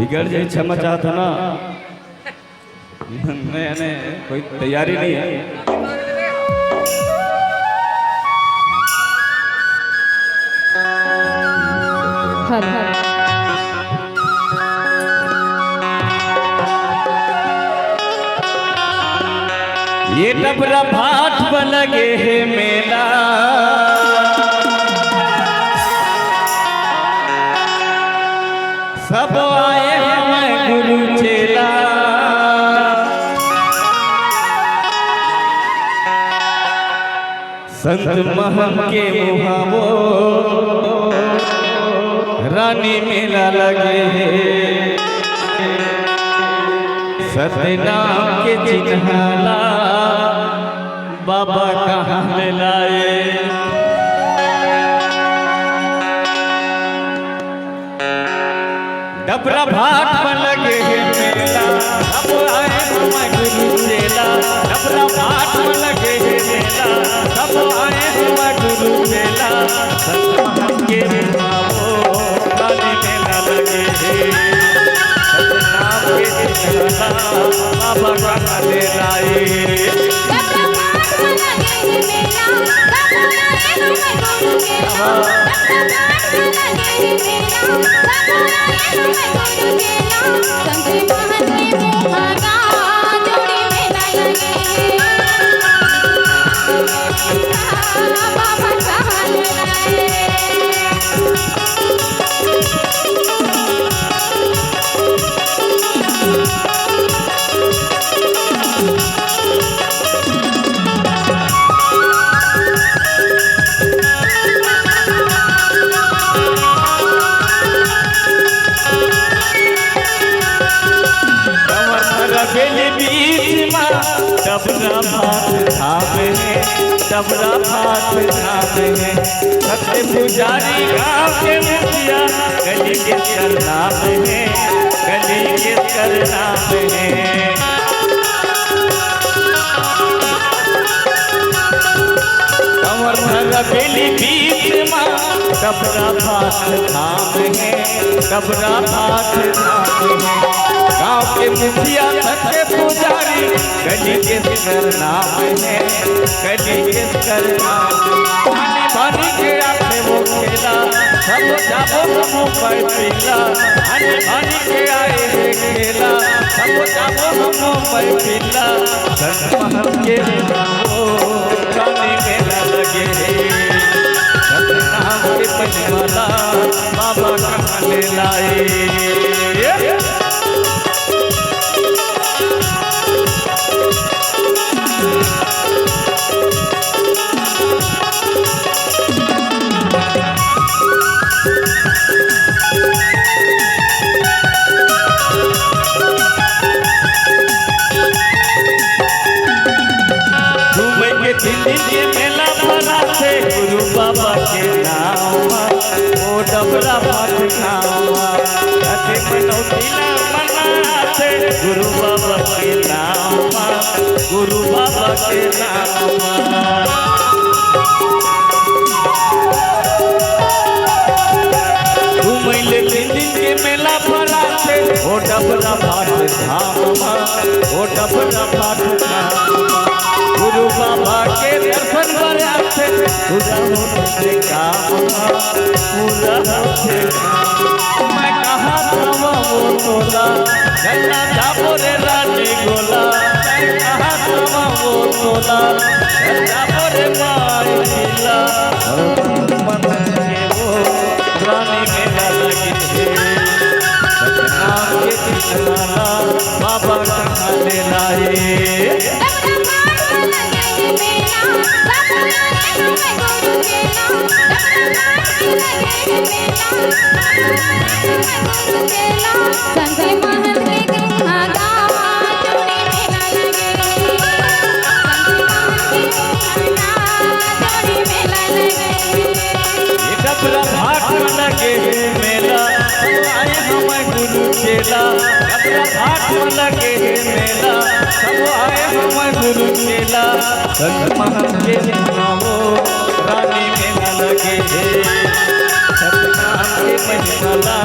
बिगड़ जाए क्षमा चाहता ना मैंने कोई तैयारी नहीं है। ये डबरा भाट पर लगे है मेला, सब आए हैं गुरु चेला, संत महम के मुहावो रानी मेला लगे है, सतनाम के चिन्हला बाबा कहाँ ले लाए। डबरा भाट पर लगे है मेला, अब आए हम गुरु चेला, डबरा भाट पर लगे है मेला, सब आए हम गुरु चेला, संत महम के मुहावो रानी मेला लगे है, सतनाम के चिन्हला बाबा कहाँ ले लाए। डबरा भाट धाम है, डबरा भाट धाम है, सत्य पुजारी गाँव के मुखिया गली के करनाम है, गली के करनाम है। कंवर भर बेली बीच माँ डबरा भाट धाम है, डबरा भाट धाम है, गाँव के मुखिया सत्य पुजारी गली के करनाम है, गली के करनाम। पानी पानी के आखे वो खेला, सब जाबो हम पर पीला, पानी पानी के आए है खेला, सब जाबो हम पर पीला, संत महम के मुहावो रानी मेला लगे है, सतनाम के पंचमाला बाबा कहाँ ले लाए। दिल्ली मेला बना थे गुरु बाबा के नाम, ओ डबरा भाट नाम, अति मनौतीला मना थे गुरु बाबा के नाम, गुरु बाबा के नाम। घूमैले दिल्ली के मेला बना थे ओ डबरा भाट धाम, ओ डबरा भाट धाम, गुरु बाबा के दर्शन कराते पूरा होने काम, पूरा होने काम। मैं कहाँ था वो तोला, गल्ला जाबो रे रानी गोला, मैं कहाँ था वो तोला, गल्ला जाबो रे माई लीला, मन के वो रानी मेला लगी है, सतनाम के चिन्हला बाबा कहाँ ले लाए। डबरा भाट लगे मेला, आए हम गुरु चेला, डबरा भाट लगे मेला, सब आए हम गुरु चेला, संत महम के मुहावो रानी मेला लगे सतनाम के महिमाला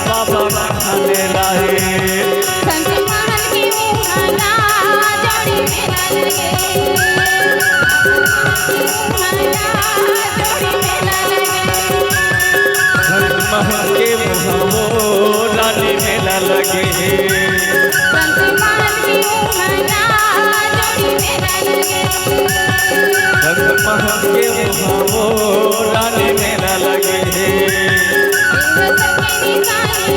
बाबा खाने लाए संत महल के मुहला जोड़ी मेला लगे संत महल के मुहावो रानी मेला लगे संत महल के मुहला जोड़ी मेला लगे संत महल के मुहावो रानी मेला लगे देव सके निशानी